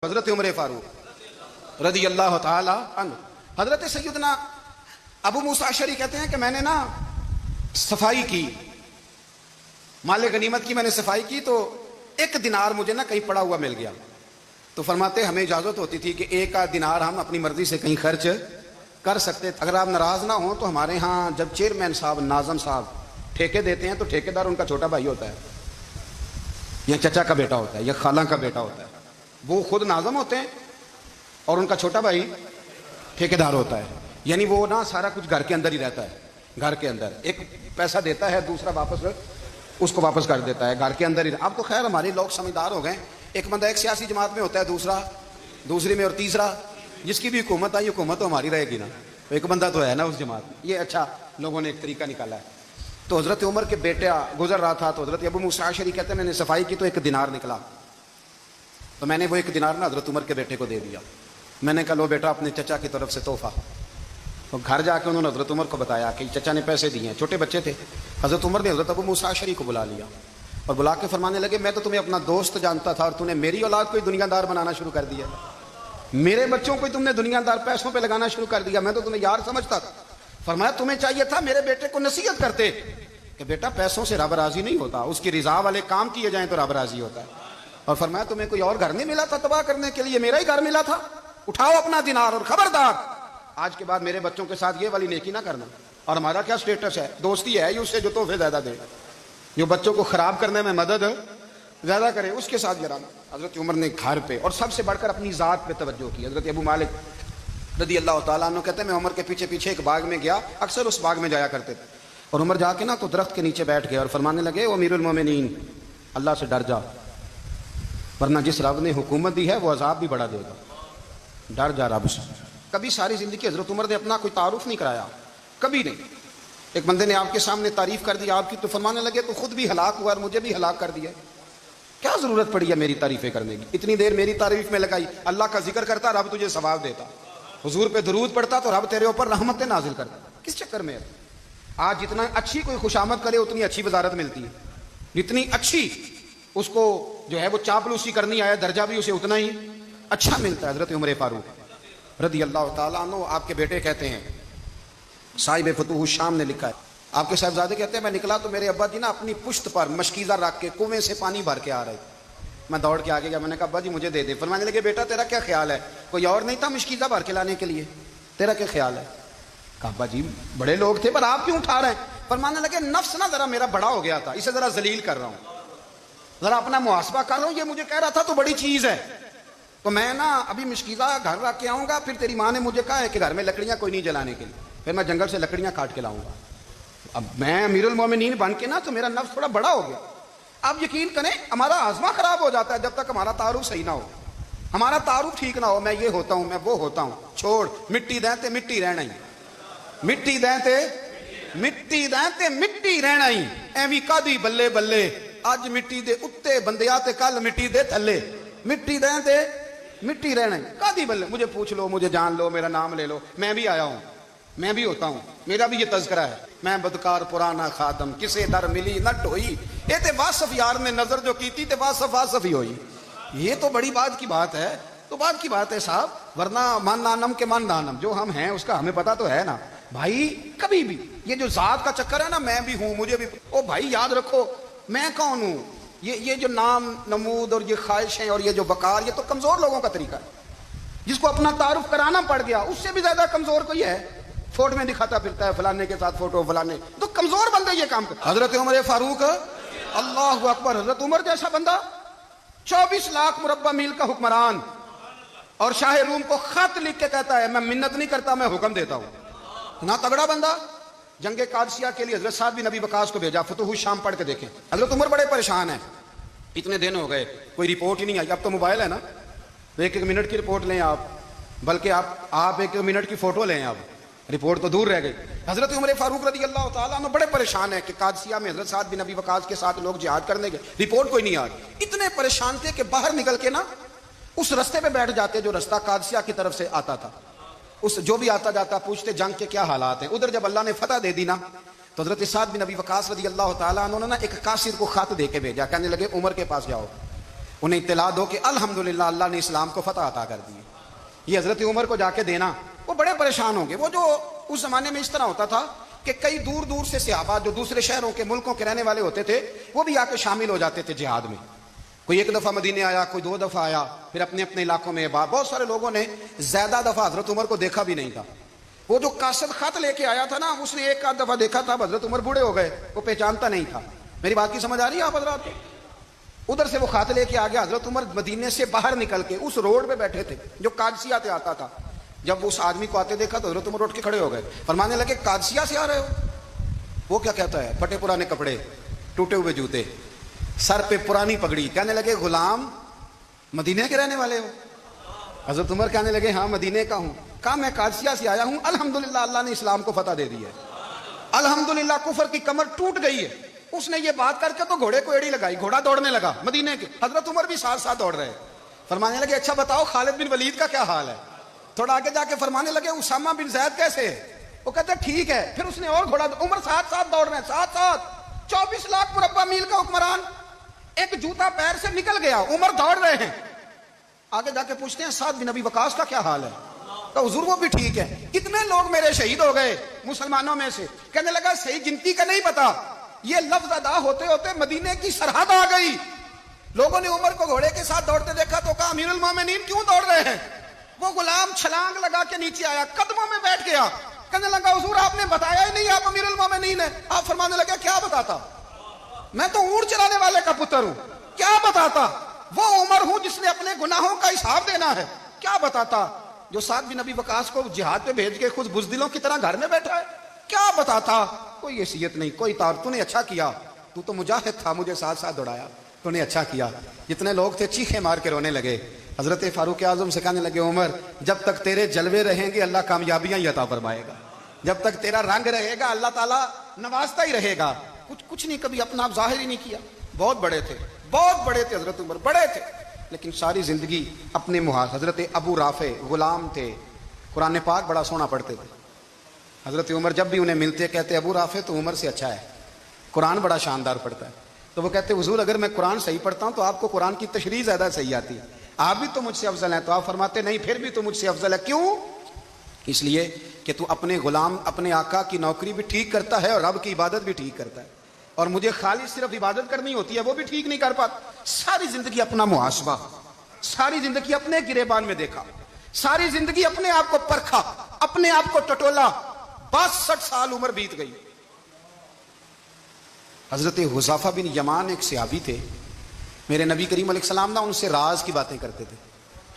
حضرت عمر فاروق رضی اللہ تعالی عنہ، حضرت سیدنا ابو موسیٰ اشعری کہتے ہیں کہ میں نے نا صفائی کی، مال غنیمت کی میں نے صفائی کی تو ایک دینار مجھے نا کہیں پڑا ہوا مل گیا، تو فرماتے ہمیں اجازت ہوتی تھی کہ ایک آدھ دینار ہم اپنی مرضی سے کہیں خرچ کر سکتے، اگر آپ ناراض نہ ہوں تو ہمارے ہاں جب چیئرمین صاحب ناظم صاحب ٹھیکے دیتے ہیں تو ٹھیکیدار ان کا چھوٹا بھائی ہوتا ہے یا چچا کا بیٹا ہوتا ہے یا خالہ کا بیٹا ہوتا ہے، وہ خود ناظم ہوتے ہیں اور ان کا چھوٹا بھائی ٹھیکیدار ہوتا ہے، یعنی وہ نا سارا کچھ گھر کے اندر ہی رہتا ہے، گھر کے اندر ایک پیسہ دیتا ہے دوسرا واپس اس کو واپس کر دیتا ہے، گھر کے اندر ہی۔ اب تو خیر ہمارے لوگ سمجھدار ہو گئے، ایک بندہ ایک سیاسی جماعت میں ہوتا ہے، دوسرا دوسری میں، اور تیسرا جس کی بھی حکومت آئی حکومت تو ہماری رہے گی نا، ایک بندہ تو ہے نا اس جماعت میں، یہ اچھا لوگوں نے ایک طریقہ نکالا ہے۔ تو حضرت عمر کے بیٹا گزر رہا تھا تو حضرت ابو موسیٰ اشعری کہتے ہیں میں نے صفائی کی تو ایک دینار نکلا، تو میں نے وہ ایک دینار نا حضرت عمر کے بیٹے کو دے دیا، میں نے کہا لو بیٹا اپنے چچا کی طرف سے تحفہ۔ تو گھر جا کے انہوں نے حضرت عمر کو بتایا کہ چچا نے پیسے دیے ہیں، چھوٹے بچے تھے، حضرت عمر نے حضرت ابو موسیٰ اشعری کو بلا لیا اور بلا کے فرمانے لگے میں تو تمہیں اپنا دوست جانتا تھا اور تم نے میری اولاد کو دنیا دار بنانا شروع کر دیا، میرے بچوں کو تم نے دنیا دار پیسوں پہ لگانا شروع کر دیا، میں تو تمہیں یار سمجھتا تھا۔ فرمایا تمہیں چاہیے تھا میرے بیٹے کو نصیحت کرتے کہ بیٹا پیسوں سے رب راضی نہیں ہوتا، اس کی رضا والے کام کیے جائیں تو رب راضی ہوتا ہے، اور فرمایا تمہیں کوئی اور گھر نہیں ملا تھا تباہ کرنے کے لیے، میرا ہی گھر ملا تھا، اٹھاؤ اپنا دینار اور خبردار آج کے بعد میرے بچوں کے ساتھ یہ والی نیکی نہ کرنا۔ اور ہمارا کیا سٹیٹس ہے، دوستی ہے اس سے جو تحفے زیادہ دے، جو بچوں کو خراب کرنے میں مدد زیادہ کرے اس کے ساتھ جرانا۔ حضرت عمر نے گھر پہ اور سب سے بڑھ کر اپنی ذات پہ توجہ کی۔ حضرت ابو مالک رضی اللہ تعالیٰ عنہ کہتے ہیں میں عمر کے پیچھے پیچھے ایک باغ میں گیا، اکثر اس باغ میں جایا کرتے تھے، اور عمر جا کے نا تو درخت کے نیچے بیٹھ گئے اور فرمانے لگے او امیر المومنین اللہ سے ڈر جا، ورنہ جس رب نے حکومت دی ہے وہ عذاب بھی بڑا دے گا، ڈر جا رب سے۔ کبھی ساری زندگی حضرت عمر نے اپنا کوئی تعارف نہیں کرایا، کبھی نہیں۔ ایک بندے نے آپ کے سامنے تعریف کر دی آپ کی تو فرمانے لگے تو خود بھی ہلاک ہوا اور مجھے بھی ہلاک کر دیا، کیا ضرورت پڑی ہے میری تعریفیں کرنے کی، اتنی دیر میری تعریف میں لگائی، اللہ کا ذکر کرتا رب تجھے ثواب دیتا، حضور پہ درود پڑھتا تو رب تیرے اوپر رحمتیں نازل کرتا، کس چکر میں ہے؟ آج جتنا اچھی کوئی خوشامد کرے اتنی اچھی وزارت ملتی ہے، جتنی اچھی اس کو جو ہے وہ چاپلوسی کرنی آیا درجہ بھی اسے اتنا ہی اچھا ملتا ہے۔ حضرت عمر فاروق رضی اللہ تعالیٰ عنہ آپ کے بیٹے کہتے ہیں، صاحب فتوح الشام نے لکھا ہے، آپ کے صاحبزادے کہتے ہیں میں نکلا تو میرے ابا جی نا اپنی پشت پر مشکیزہ رکھ کے کنویں سے پانی بھر کے آ رہے، میں دوڑ کے آگے گیا، میں نے کہا ابا جی مجھے دے دے، فرمانے لگے بیٹا تیرا کیا خیال ہے، کوئی اور نہیں تھا مشکیزہ بھر کے لانے کے لیے، تیرا کیا خیال ہے؟ کہا ابا جی بڑے لوگ تھے پر آپ کیوں اٹھا رہے ہیں؟ فرمانے لگے نفس نا ذرا میرا بڑا ہو گیا تھا، اسے ذرا ذلیل کر رہا ہوں، ذرا اپنا محاسبہ کر رہا ہوں، یہ مجھے کہہ رہا تھا تو بڑی چیز ہے، تو میں نا ابھی مشکیزہ گھر رکھ کے آؤں گا، پھر تیری ماں نے مجھے کہا ہے کہ گھر میں لکڑیاں کوئی نہیں جلانے کے لیے، پھر میں جنگل سے لکڑیاں کاٹ کے لاؤں گا، اب میں امیر المومنین بن کے نا تو میرا نفس تھوڑا بڑا ہو گیا۔ اب یقین کریں ہمارا آزما خراب ہو جاتا ہے جب تک ہمارا تعارف صحیح نہ ہو، ہمارا تعارف ٹھیک نہ ہو، میں یہ ہوتا ہوں میں وہ ہوتا ہوں، چھوڑ مٹی دیں تے مٹی رہنا ہی، مٹی دیں تے مٹی دیں تے مٹی رہنا ہی، ایویں کادی بلے بلے اج مٹی دے اتے بندیا تے کل مٹی دے تھلے، مٹی دیں تے مٹی رہنا ہی، کادی بلے، مجھے پوچھ لو مجھے جان لو میرا نام لے لو، میں بھی آیا ہوں، میں بھی ہوتا ہوں، میرا بھی یہ تذکرہ ہے، میں بدکار پرانا خادم کسے در ملی نہ ٹھوئی، یہ تے واصف یار نے نظر جو کی تھی تے واصف واصف ہی ہوئی، یہ تو بڑی بات کی بات ہے، تو بات کی بات ہے صاحب، ورنہ من نانم کے من نانم، جو ہم ہیں اس کا ہمیں پتا تو ہے نا بھائی، کبھی بھی یہ جو ذات کا چکر ہے نا میں بھی ہوں مجھے بھی، او بھائی یاد رکھو میں کون ہوں، یہ جو نام نمود اور یہ خواہشیں اور یہ جو وقار یہ تو کمزور لوگوں کا طریقہ ہے، جس کو اپنا تعارف کرانا پڑ گیا اس سے بھی زیادہ کمزور کوئی ہے، فوٹو میں دکھاتا پھرتا ہے فلانے کے ساتھ فوٹو فلانے، تو کمزور بندے یہ کام کرتے۔ حضرت عمر فاروق اللہ اکبر، حضرت عمر جیسا بندہ 24 لاکھ مربع میل کا حکمران اور شاہ روم کو خط لکھ کے کہتا ہے میں منت نہیں کرتا میں حکم دیتا ہوں، اتنا تگڑا بندہ۔ جنگ قادسیہ کے لیے حضرت سعد بن ابی وقاص کو بھیجا، فتوح الشام پڑھ کے دیکھیں، حضرت عمر بڑے پریشان ہیں، اتنے دن ہو گئے کوئی رپورٹ ہی نہیں آئی، اب تو موبائل ہے نا تو ایک منٹ کی رپورٹ لیں آپ، بلکہ آپ ایک منٹ کی فوٹو لیں، آپ رپورٹ تو دور رہ گئی۔ حضرت عمر فاروق رضی اللہ تعالیٰ عنہ بڑے پریشان ہیں کہ قادسیہ میں حضرت سعد بن ابی وقاص کے ساتھ لوگ جہاد کرنے گئے، رپورٹ کوئی نہیں آئی، اتنے پریشان تھے کہ باہر نکل کے نا اس رستے پہ بیٹھ جاتے جو رستہ قادسیہ کی طرف سے آتا تھا، اس جو بھی آتا جاتا پوچھتے جنگ کے کیا حالات ہیں۔ ادھر جب اللہ نے فتح دے دی نا تو حضرت سعد بن ابی وقاص رضی اللہ تعالیٰ عنہ نے نا ایک قاصد کو خط دے کے بھیجا، کہنے لگے عمر کے پاس جاؤ انہیں اطلاع دو کہ الحمدللہ اللہ نے اسلام کو فتح عطا کر دی. یہ حضرت عمر کو جا کے دینا, وہ بڑے پریشان ہوں گے. وہ جو اس زمانے میں اس طرح ہوتا تھا کہ کئی دور دور سے صحابہ جو دوسرے شہروں کے ملکوں کے رہنے والے ہوتے تھے وہ بھی آ کے شامل ہو جاتے تھے جہاد میں. کوئی ایک دفعہ مدینے آیا, کوئی 2 دفعہ آیا, پھر اپنے اپنے علاقوں میں. بہت سارے لوگوں نے زیادہ دفعہ حضرت عمر کو دیکھا بھی نہیں تھا. وہ جو قاصد خط لے کے آیا تھا نا, اس نے 1 آدھ دفعہ دیکھا تھا. حضرت عمر بوڑھے ہو گئے, وہ پہچانتا نہیں تھا. میری بات کی سمجھ آ رہی ہے آپ حضرات کو؟ ادھر سے وہ خط لے کے آ گیا. حضرت عمر مدینے سے باہر نکل کے اس روڈ پہ بیٹھے تھے جو قادسیہ سے آتا تھا. جب اس آدمی کو آتے دیکھا تو حضرت عمر اٹھ کے کھڑے ہو گئے, فرمانے لگے قادسیہ سے آ رہے ہو؟ وہ کیا کہتا ہے, پھٹے پرانے کپڑے, ٹوٹے ہوئے جوتے, سر پہ پرانی پگڑی. کہنے لگے غلام مدینے کے رہنے والے ہو؟ حضرت عمر کہنے لگے ہاں مدینے کا ہوں. کہا میں قادسیہ سے آیا ہوں, الحمدللہ اللہ نے اسلام کو فتح دے دی ہے, الحمدللہ کفر کی کمر ٹوٹ گئی ہے. اس نے یہ بات کر کے تو گھوڑے کو ایڑی لگائی, گھوڑا دوڑنے لگا مدینے کے. حضرت عمر بھی ساتھ ساتھ دوڑ رہے. فرمانے لگے اچھا بتاؤ خالد بن ولید کا کیا حال ہے؟ تھوڑا آگے جا کے فرمانے لگے اسامہ بن زید کیسے ہے؟ وہ کہتے ٹھیک ہے. پھر اس نے اور گھوڑا, عمر ساتھ ساتھ دوڑ رہے ہیں, ساتھ ساتھ. 24 لاکھ مربع میل کا حکمران, ایک جوتا پیر سے نکل گیا, عمر دوڑ رہے ہیں. آگے جا کے پوچھتے ہیں سعد بن ابی وقاص کا کیا حال ہے؟ تو حضور وہ بھی ٹھیک ہے. کتنے لوگ میرے شہید ہو گئے مسلمانوں میں سے؟ کہنے لگا صحیح گنتی کا نہیں پتا. یہ لفظ ادا ہوتے ہوتے مدینے کی سرحد آ گئی. لوگوں نے عمر کو گھوڑے کے ساتھ دوڑتے دیکھا تو کہا امیر المومنین کیوں دوڑ رہے ہیں؟ وہ غلام چھلانگ لگا کے نیچے آیا, قدموں میں بیٹھ گیا. کہنے لگا حضور آپ نے بتایا ہی نہیں آپ امیر المومنین ہیں. آپ فرمانے لگے کیا بتاتا, میں تو اونٹ چلانے والے کا پتر ہوں, کیا بتاتا. وہ عمر ہوں جس نے اپنے گناہوں کا حساب دینا ہے, کیا بتاتا. جو سعد بن ابی وقاص کو جہاد پہ بھیج کے خود بزدلوں کی طرح گھر میں بیٹھا ہے, کیا بتاتا. کوئی حیثیت نہیں, کوئی تار. تو نے اچھا کیا, تو مجاہد تھا, مجھے ساتھ ساتھ دوڑایا, تو نے اچھا کیا. جتنے لوگ تھے چیخے مار کے رونے لگے. حضرت فاروق اعظم سے کہنے لگے عمر جب تک تیرے جلوے رہیں گے اللہ کامیابیاں ہی عطا فرمائے گا, جب تک تیرا رنگ رہے گا اللہ تعالیٰ نوازتا ہی رہے گا. کچھ نہیں, کبھی اپنا آپ ظاہر ہی نہیں کیا. بہت بڑے تھے, بہت بڑے تھے حضرت عمر, بڑے تھے, لیکن ساری زندگی اپنے محاذ. حضرت ابو رافع غلام تھے, قرآن پاک بڑا سونا پڑھتے تھے. حضرت عمر جب بھی انہیں ملتے کہتے ابو رافع تو عمر سے اچھا ہے, قرآن بڑا شاندار پڑھتا ہے. تو وہ کہتے حضور اگر میں قرآن صحیح پڑھتا ہوں تو آپ کو قرآن کی تشریح زیادہ صحیح آتی ہے, آپ بھی تو مجھ سے افضل ہیں. تو آپ فرماتے نہیں پھر بھی تو مجھ سے افضل ہے. کیوں؟ اس لیے کہ تو اپنے غلام اپنے آقا کی نوکری بھی ٹھیک کرتا ہے اور رب کی عبادت بھی ٹھیک کرتا ہے, اور مجھے خالی صرف عبادت کرنی ہوتی ہے وہ بھی ٹھیک نہیں کر پاتا. ساری زندگی اپنا محاسبہ, ساری زندگی اپنے گریبان میں دیکھا, ساری زندگی اپنے آپ کو پرکھا, اپنے آپ کو ٹٹولا. 62 سال عمر بیت گئی. حضرت حذیفہ بن یمان ایک صحابی تھے, میرے نبی کریم علیہ السلام نا ان سے راز کی باتیں کرتے تھے.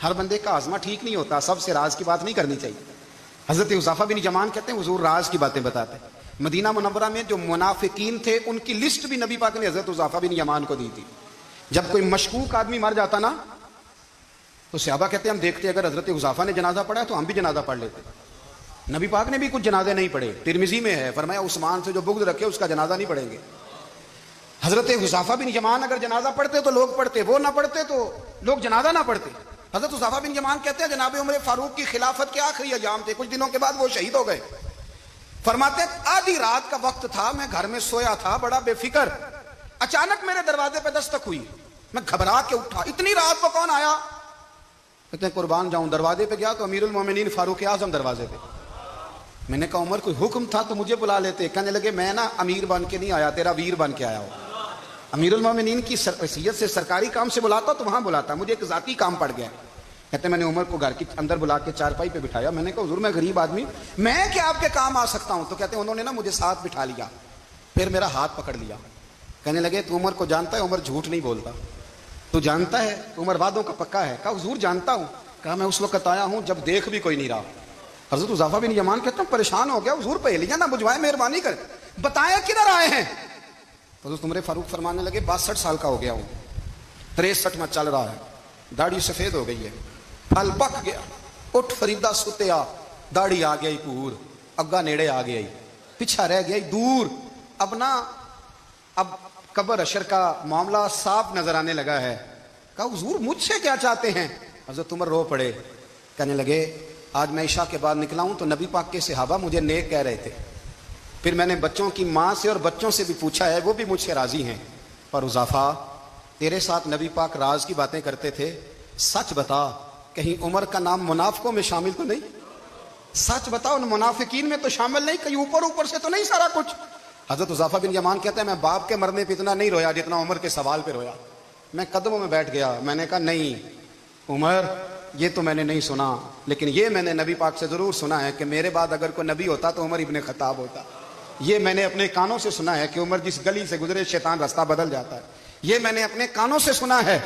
ہر بندے کا آزما ٹھیک نہیں ہوتا, سب سے راز کی بات نہیں کرنی چاہیے. حضرت حذیفہ بن یمان کہتے ہیں حضور راز کی باتیں بتاتے. مدینہ منورہ میں جو منافقین تھے ان کی لسٹ بھی نبی پاک نے حضرت حذیفہ بن یمان کو دی تھی. جب کوئی مشکوک آدمی مر جاتا نا تو صحابہ کہتے ہیں ہم دیکھتے اگر حضرت حذیفہ نے جنازہ پڑھا ہے تو ہم بھی جنازہ پڑھ لیتے. نبی پاک نے بھی کچھ جنازے نہیں پڑھے, ترمذی میں ہے, فرمایا عثمان سے جو بغض رکھے اس کا جنازہ نہیں پڑھیں گے. حضرت حذیفہ بن یمان اگر جنازہ پڑھتے تو لوگ پڑھتے, وہ نہ پڑھتے تو لوگ جنازہ نہ پڑھتے. حضرت حذیفہ بن یمان کہتے ہیں جناب عمر فاروق کی خلافت کے آخری ایام تھے, کچھ دنوں کے بعد وہ شہید ہو گئے. فرماتے آدھی رات کا وقت تھا, میں گھر میں سویا تھا بڑا بے فکر, اچانک میرے دروازے پہ دستک ہوئی, میں گھبرا کے اٹھا, اتنی رات کو کون آیا؟ کہتے ہیں قربان جاؤں, دروازے پہ گیا تو امیر المومنین فاروق اعظم دروازے پہ. میں نے کہا عمر کوئی حکم تھا تو مجھے بلا لیتے. کہنے لگے میں نا امیر بن کے نہیں آیا, تیرا ویر بن کے آیا ہوں. امیر المومنین کی حیثیت سے سرکاری کام سے بلاتا تو وہاں بلاتا, مجھے ایک ذاتی کام پڑ گیا. کہتے میں نے عمر کو گھر کے اندر بلا کے چارپائی پہ بٹھایا. میں نے کہا حضور میں غریب آدمی, میں کیا آپ کے کام آ سکتا ہوں؟ تو کہتے ہیں انہوں نے نا مجھے ساتھ بٹھا لیا, پھر میرا ہاتھ پکڑ لیا. کہنے لگے تو عمر کو جانتا ہے؟ عمر جھوٹ نہیں بولتا. تو جانتا ہے؟ عمر وعدوں کا پکا ہے. کہا حضور جانتا ہوں. کہا میں اس وقت آیا ہوں جب دیکھ بھی کوئی نہیں رہا. حضرت حذیفہ بن یمان کہتے ہیں پریشان ہو گیا, حضور پہلیاں نہ بجھوائے, مہربانی کر بتائیں کدھر آئے ہیں. حضرت عمر فاروق فرمانے لگے 62 سال کا ہو گیا ہوں, 63 میں چل رہا ہے, داڑھی سفید ہو گئی ہے, پھل پک گیا, اٹھ فریدا ستیا, داڑھی آ گئی پور, اگا نیڑے آ گئی, پیچھا رہ گیا دور. اب قبر اشر کا معاملہ صاف نظر آنے لگا ہے. کہا حضور مجھ سے کیا چاہتے ہیں؟ حضرت عمر رو پڑے, کہنے لگے آج میں عشاء کے بعد نکلا ہوں تو نبی پاک کے صحابہ مجھے نیک کہہ رہے تھے, پھر میں نے بچوں کی ماں سے اور بچوں سے بھی پوچھا ہے, وہ بھی مجھ سے راضی ہیں, پر حذیفہ تیرے ساتھ نبی پاک راز کی باتیں کرتے تھے، سچ بتا کہیں عمر کا نام منافقوں میں شامل تو نہیں؟ سچ بتا ان منافقین میں تو شامل نہیں، کہیں اوپر اوپر سے تو نہیں سارا کچھ؟ حضرت حذیفہ بن یمان کہتے ہیں میں باپ کے مرنے پہ اتنا نہیں رویا جتنا عمر کے سوال پہ رویا. میں قدموں میں بیٹھ گیا، میں نے کہا نہیں عمر، یہ تو میں نے نہیں سنا، لیکن یہ میں نے نبی پاک سے ضرور سنا ہے کہ میرے بعد اگر کوئی نبی ہوتا تو عمر ابن خطاب ہوتا. یہ میں نے اپنے کانوں سے سنا ہے کہ عمر جس گلی سے گزرے شیطان راستہ بدل جاتا ہے. یہ میں نے اپنے کانوں سے سنا ہے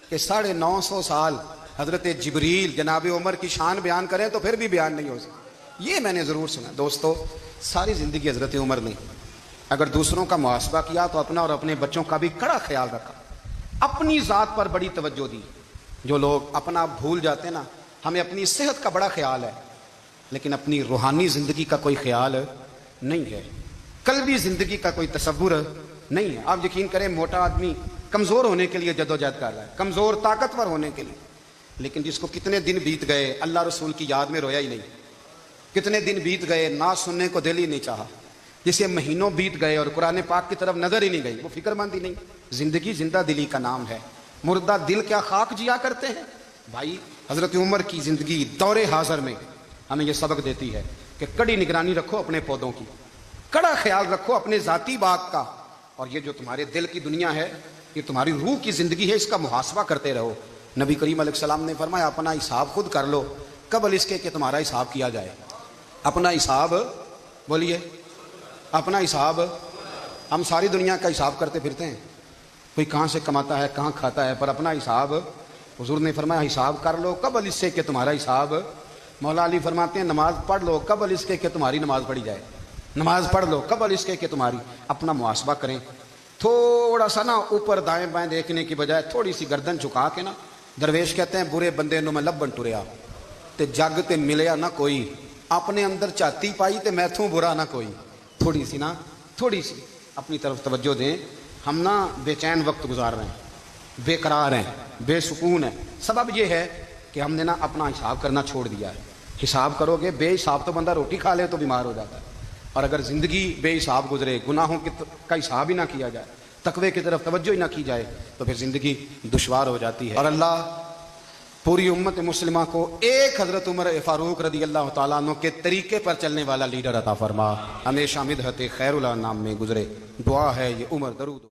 کہ 950 سال حضرت جبریل جناب عمر کی شان بیان کریں تو پھر بھی بیان نہیں ہو سکتا. یہ میں نے ضرور سنا. دوستو ساری زندگی حضرت عمر نے اگر دوسروں کا محاسبہ کیا تو اپنا اور اپنے بچوں کا بھی کڑا خیال رکھا، اپنی ذات پر بڑی توجہ دی. جو لوگ اپنا بھول جاتے ہیں نا، ہمیں اپنی صحت کا بڑا خیال ہے لیکن اپنی روحانی زندگی کا کوئی خیال نہیں ہے، قلبی زندگی کا کوئی تصور نہیں ہے. آپ یقین کریں موٹا آدمی کمزور ہونے کے لیے جدوجہد کر رہا ہے، کمزور طاقتور ہونے کے لیے، لیکن جس کو کتنے دن بیت گئے اللہ رسول کی یاد میں رویا ہی نہیں، کتنے دن بیت گئے نہ سننے کو دل ہی نہیں چاہا، جسے مہینوں بیت گئے اور قرآن پاک کی طرف نظر ہی نہیں گئی، وہ فکر مند ہی نہیں. زندگی زندہ دلی کا نام ہے، مردہ دل کیا خاک جیا کرتے ہیں. بھائی حضرت عمر کی زندگی دور حاضر میں ہمیں یہ سبق دیتی ہے کہ کڑی نگرانی رکھو اپنے پودوں کی، کڑا خیال رکھو اپنے ذاتی باغ کا، اور یہ جو تمہارے دل کی دنیا ہے، یہ تمہاری روح کی زندگی ہے، اس کا محاسبہ کرتے رہو. نبی کریم علیہ السلام نے فرمایا اپنا حساب خود کر لو قبل اس کے کہ تمہارا حساب کیا جائے. اپنا حساب بولیے، اپنا حساب. ہم ساری دنیا کا حساب کرتے پھرتے ہیں، کوئی کہاں سے کماتا ہے کہاں کھاتا ہے، پر اپنا حساب حضور نے فرمایا حساب کر لو قبل اس سے کہ تمہارا حساب. مولا علی فرماتے ہیں نماز پڑھ لو قبل اس کے کہ تمہاری نماز پڑھی جائے، نماز پڑھ لو قبل اس کے کہ تمہاری. اپنا محاسبہ کریں، تھوڑا سا نا اوپر دائیں بائیں دیکھنے کی بجائے تھوڑی سی گردن جھکا کے نا. درویش کہتے ہیں برے بندے نو میں لبن ٹریا تے جگ تے ملیا نہ کوئی، اپنے اندر چاتی پائی تے میں تھوں برا نہ کوئی. تھوڑی سی نا، تھوڑی سی اپنی طرف توجہ دیں. ہم نا بے چین وقت گزار رہے ہیں، بے قرار ہیں، بے سکون ہیں. سبب یہ ہے کہ ہم نے نا اپنا حساب کرنا چھوڑ دیا ہے. حساب کرو گے، بے حساب تو بندہ روٹی کھا لے تو بیمار ہو جاتا ہے، اور اگر زندگی بے حساب گزرے، گناہوں کا حساب ہی نہ کیا جائے، تقوی کی طرف توجہ ہی نہ کی جائے، تو پھر زندگی دشوار ہو جاتی ہے. اور اللہ پوری امت مسلمہ کو ایک حضرت عمر فاروق رضی اللہ تعالیٰ عنہ کے طریقے پر چلنے والا لیڈر عطا فرما، ہمیشہ مدحت خیر الانام میں گزرے. دعا ہے یہ عمر درود